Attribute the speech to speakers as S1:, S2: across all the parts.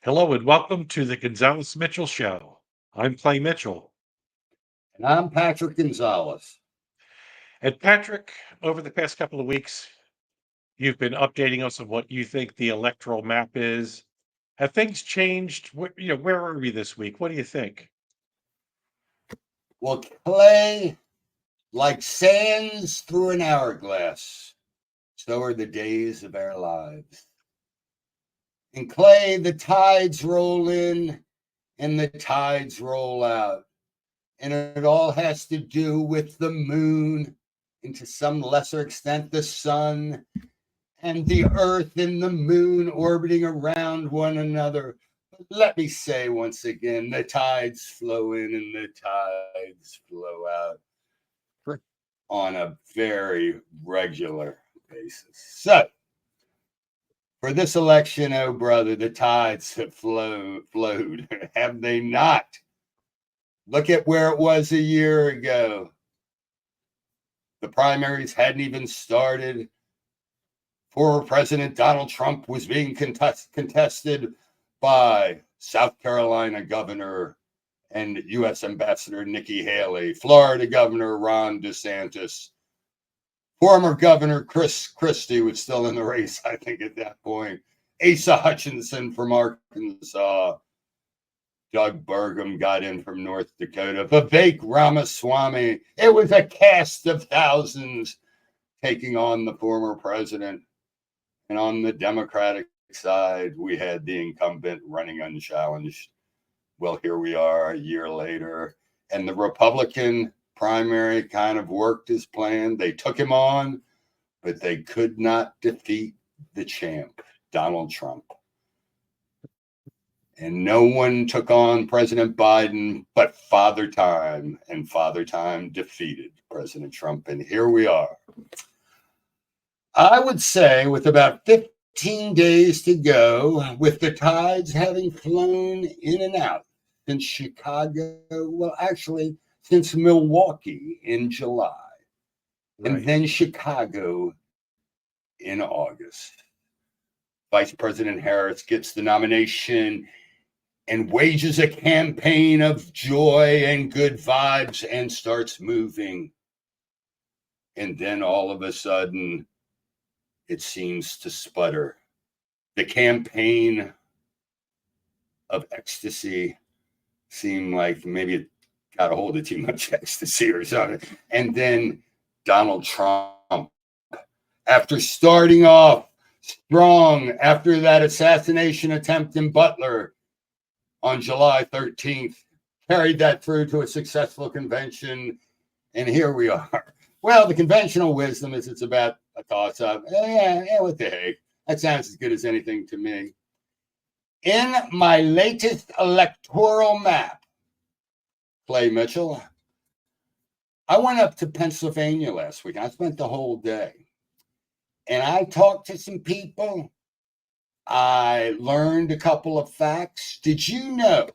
S1: Hello and welcome to the Gonzales Mitchell Show. I'm Clay Mitchell.
S2: And I'm Patrick Gonzales.
S1: And Patrick, over the past couple of weeks, you've been updating us on what you think the electoral map is. Have things changed? Where are we this week? What do you think?
S2: Well, Clay, like sands through an hourglass, so are the days of our lives. And Clay, the tides roll in and the tides roll out. And it all has to do with the moon, and to some lesser extent, the sun, and the earth and the moon orbiting around one another. But let me say once again, the tides flow in and the tides flow out on a very regular basis. So, for this election, oh brother, the tides have flowed, have they not? Look at where it was a year ago. The primaries hadn't even started. Former President Donald Trump was being contested by South Carolina Governor and U.S. Ambassador Nikki Haley, Florida Governor Ron DeSantis, former Governor Chris Christie was still in the race, I think, at that point, Asa Hutchinson from Arkansas, Doug Burgum got in from North Dakota, Vivek Ramaswamy. It was a cast of thousands taking on the former president. And on the Democratic side, we had the incumbent running unchallenged. Well, here we are a year later. And the Republican primary kind of worked as planned. They took him on, but they could not defeat the champ, Donald Trump. And no one took on President Biden but Father Time. And Father Time defeated President Trump. And here we are. I would say with about 15 days to go, with the tides having flown in and out since Chicago, well, actually, since Milwaukee in July, and then Chicago in August. Vice President Harris gets the nomination and wages a campaign of joy and good vibes and starts moving. And then all of a sudden, it seems to sputter. The campaign of ecstasy seemed like maybe it got a hold of too much ecstasy or something. And then Donald Trump, after starting off strong after that assassination attempt in Butler on July 13th, carried that through to a successful convention. And here we are. Well, the conventional wisdom is it's about a toss-up. What the heck? That sounds as good as anything to me. In my latest electoral map, Clay Mitchell, I went up to Pennsylvania last week. I spent the whole day. And I talked to some people. I learned a couple of facts. Did you know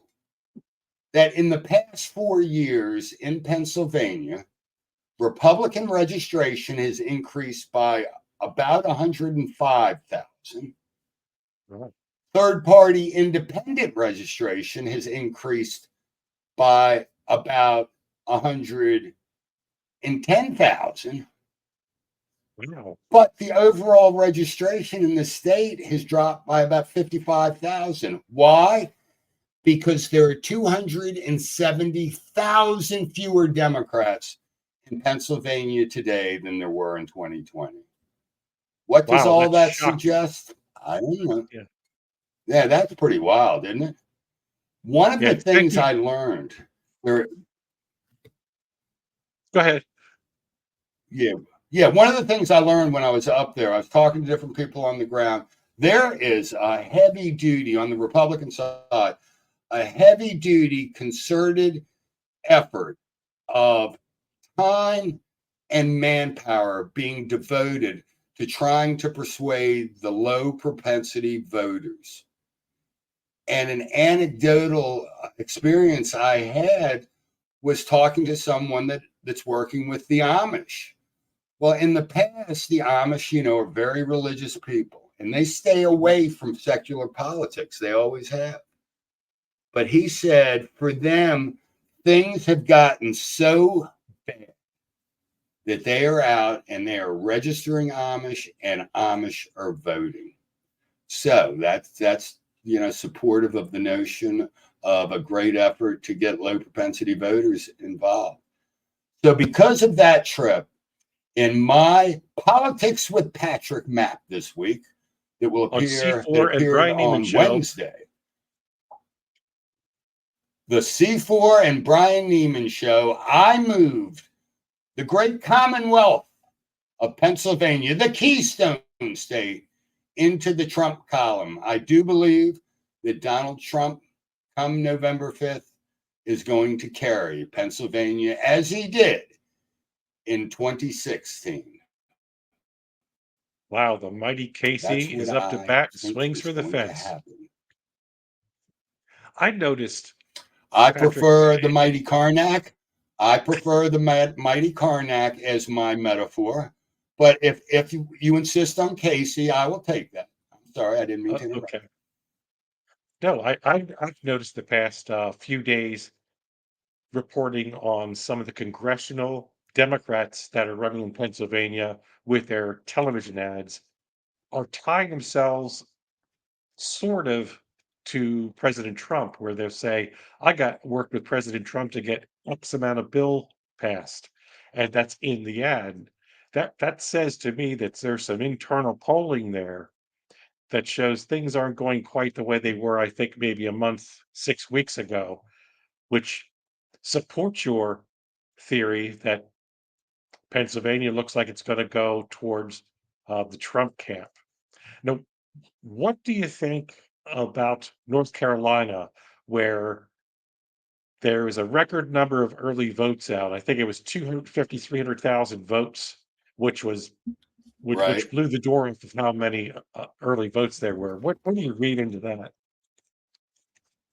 S2: that in the past 4 years in Pennsylvania, Republican registration has increased by about 105,000.
S1: Right.
S2: Third-party independent registration has increased by about 110,000.
S1: Wow.
S2: But the overall registration in the state has dropped by about 55,000. Why? Because there are 270,000 fewer Democrats in Pennsylvania today than there were in 2020. What does all that suggest? I don't know. Yeah, that's pretty wild, isn't it? One of the things I learned.
S1: Go ahead.
S2: Yeah. One of the things I learned when I was up there, I was talking to different people on the ground. There is a heavy duty on the Republican side, a heavy duty concerted effort of time and manpower being devoted to trying to persuade the low propensity voters. And an anecdotal experience I had was talking to someone that's working with the Amish. Well, in the past, the Amish, are very religious people. and they stay away from secular politics. They always have. But he said for them, things have gotten so bad that they are out and they are registering Amish, and Amish are voting. So that's supportive of the notion of a great effort to get low propensity voters involved. So because of that trip, in my Politics with Patrick map this week,
S1: On
S2: that
S1: C4 and
S2: appeared
S1: Brian Neiman
S2: on
S1: show.
S2: Wednesday, the C4 and Brian Neiman show, I moved the great Commonwealth of Pennsylvania, the Keystone State, into the Trump column. I do believe that Donald Trump, come November 5th, is going to carry Pennsylvania as he did in 2016.
S1: Wow, the mighty
S2: That's
S1: Casey
S2: what
S1: is up to
S2: I
S1: bat,
S2: think
S1: swings
S2: is
S1: for the
S2: going to
S1: fence.
S2: happen.
S1: I noticed,
S2: I
S1: Patrick,
S2: prefer the mighty Karnak. I prefer the mighty Karnak as my metaphor. But if you insist on Casey, I will take that. I'm sorry, I didn't mean to interrupt.
S1: okay. No, I've noticed the past few days reporting on some of the congressional Democrats that are running in Pennsylvania with their television ads are tying themselves sort of to President Trump, where they'll say, I got worked with President Trump to get X amount of bill passed. And that's in the ad. That says to me that there's some internal polling there that shows things aren't going quite the way they were, I think, maybe a month, 6 weeks ago, which supports your theory that Pennsylvania looks like it's going to go towards the Trump camp. Now, what do you think about North Carolina, where there is a record number of early votes out? I think it was 250, 300,000 votes, which was which
S2: Right.
S1: blew the door off of how many early votes there were. What do you read into that?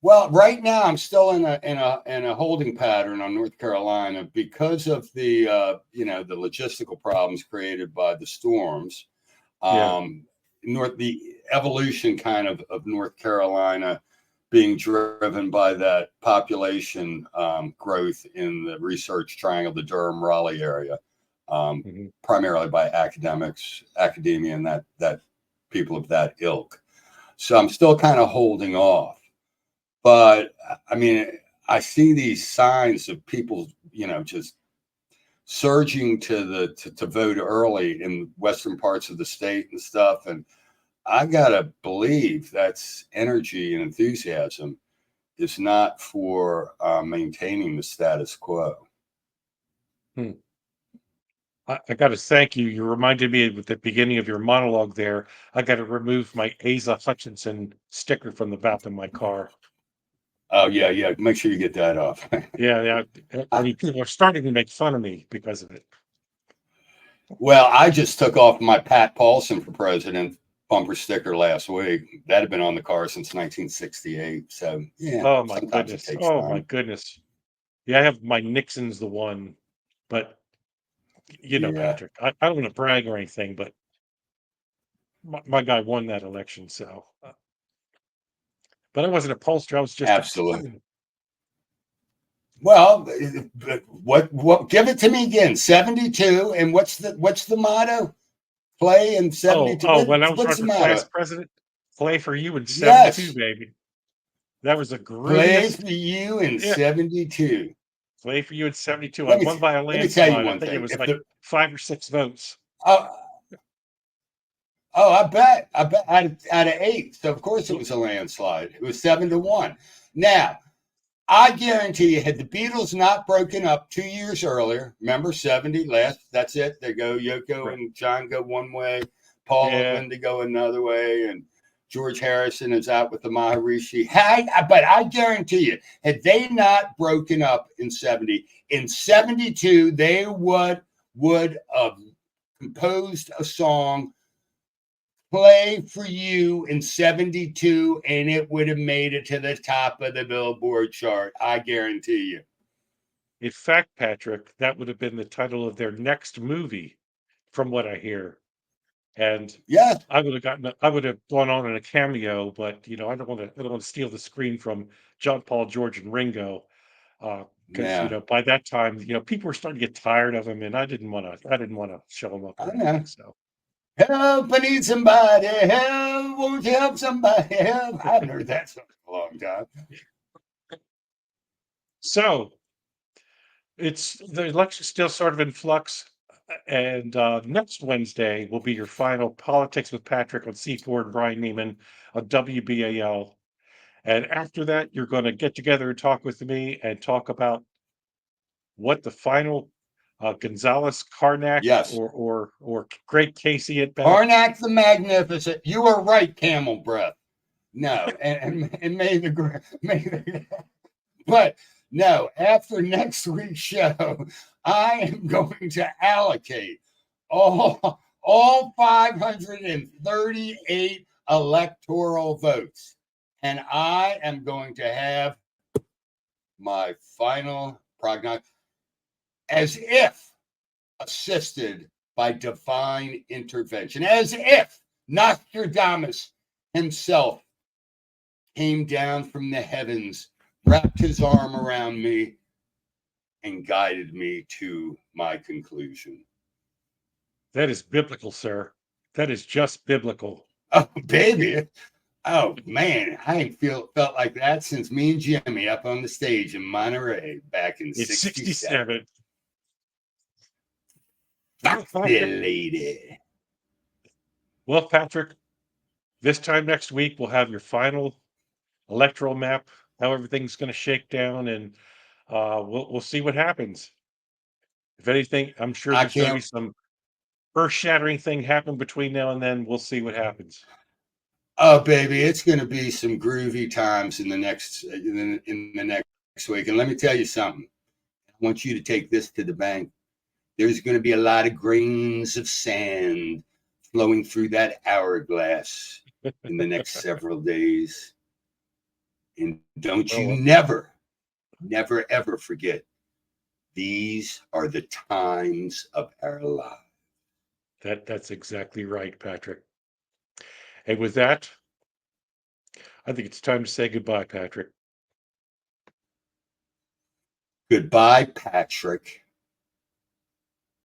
S2: Well, right now I'm still in a holding pattern on North Carolina because of the logistical problems created by the storms.
S1: Yeah.
S2: Um, the evolution kind of North Carolina being driven by that population growth in the Research Triangle, the Durham Raleigh area,
S1: Hmm.
S2: primarily by academia, and that people of that ilk. So I'm still kind of holding off. But I mean, I see these signs of people, just surging to vote early in western parts of the state and stuff. And I gotta believe that's energy and enthusiasm is not for maintaining the status quo.
S1: Hmm. I got to thank you. You reminded me at the beginning of your monologue there. I got to remove my Asa Hutchinson sticker from the back of my car.
S2: Oh yeah, yeah. Make sure you get that off.
S1: Yeah, yeah. I mean, people are starting to make fun of me because of it.
S2: Well, I just took off my Pat Paulson for president bumper sticker last week. That had been on the car since 1968. So yeah,
S1: Oh my
S2: sometimes it
S1: goodness.
S2: takes
S1: Oh my
S2: time.
S1: goodness. Yeah, I have my Nixon's the one, but
S2: Yeah,
S1: Patrick, I don't want to brag or anything, but my guy won that election. So, but I wasn't a pollster. I was just a
S2: absolutely.
S1: kid.
S2: Well, what? Give it to me again. 72, and what's the motto? Play in
S1: Oh,
S2: 72.
S1: oh, when I was
S2: What's
S1: running
S2: the
S1: for class
S2: motto?
S1: president, play for you in 72,
S2: Yes,
S1: baby. That was the
S2: play
S1: grooviest.
S2: for you in
S1: Yeah,
S2: 72.
S1: play for you in 72. I
S2: Let me
S1: won by a
S2: let me tell you
S1: landslide. I
S2: one
S1: think it
S2: thing.
S1: was
S2: If
S1: like
S2: the
S1: 5 or 6 votes.
S2: oh, I bet out of eight. So of course it was a landslide. It was 7-1. Now I guarantee you, had the Beatles not broken up 2 years earlier, remember 70 last, that's it. They go, Yoko
S1: Right.
S2: and John go one way, Paul and
S1: Yeah.
S2: Linda go another way, and George Harrison is out with the Maharishi. But I guarantee you, had they not broken up in 70, in 72, they would have composed a song, Play for You in 72, and it would have made it to the top of the Billboard chart. I guarantee you.
S1: In fact, Patrick, that would have been the title of their next movie, from what I hear. And
S2: Yes,
S1: I would have gone on in a cameo, but I don't want to steal the screen from John Paul, George, and Ringo, because
S2: yeah,
S1: by that time, people were starting to get tired of him, and I didn't want to show him up
S2: I
S1: or
S2: know.
S1: anything. So,
S2: Help, I need somebody. Help, won't you help somebody? Help. I haven't heard that song in a long time.
S1: so it's the election's still sort of in flux, and next Wednesday will be your final politics with Patrick on C4 and Brian Neiman on WBAL. And after that, you're going to get together and talk with me and talk about what the final Gonzales, Karnak,
S2: Yes.
S1: or Great Casey at bat.
S2: Karnak the Magnificent. You are right, camel breath. No, and may the but no, after next week's show, I am going to allocate all 538 electoral votes, and I am going to have my final prognosis as if assisted by divine intervention, as if Nostradamus himself came down from the heavens, wrapped his arm around me, and guided me to my conclusion.
S1: That is biblical, sir. That is just biblical.
S2: Oh, baby. Oh, man. I ain't felt like that since me and Jimmy up on the stage in Monterey back in
S1: It's
S2: 67.
S1: 67. Well,
S2: Fuck the
S1: Patrick,
S2: lady.
S1: well, Patrick, this time next week, we'll have your final electoral map, how everything's going to shake down, and we'll see what happens. If anything, I'm sure
S2: I
S1: there's going to be
S2: can't.
S1: some earth-shattering thing happen between now and then. We'll see what happens.
S2: Oh, baby, it's going to be some groovy times in the next week. And let me tell you something. I want you to take this to the bank. There's going to be a lot of grains of sand flowing through that hourglass in the next several days. And don't you
S1: Well,
S2: never, ever forget, these are the times of our lives.
S1: that's exactly right, Patrick. And with that, I think it's time to say goodbye, Patrick.
S2: Goodbye, Patrick.